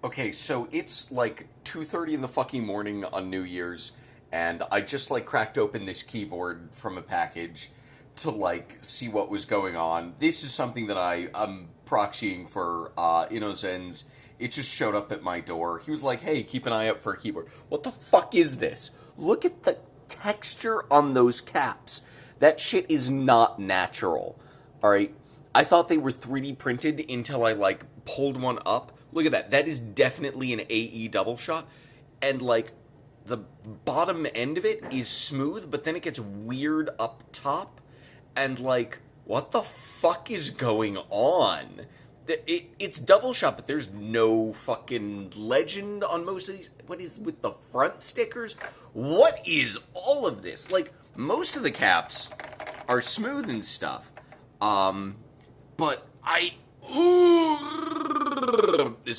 Okay, so it's like 2:30 in the fucking morning on New Year's, and I just like cracked open this keyboard from a package to like see what was going on. This is something that I'm proxying for Innozen's. It just showed up at my door. He was like, "Hey, keep an eye out for a keyboard." What the fuck is this? Look at the texture on those caps. That shit is not natural. All right. I thought they were 3D printed until I like pulled one up. Look at that. That is definitely an AE double shot. And like the bottom end of it is smooth, but then it gets weird up top. And like, what the fuck is going on? It's double shot, but there's no fucking legend on most of these. What is with the front stickers? What is all of this? Like, most of the caps are smooth and stuff. But I. Ooh, this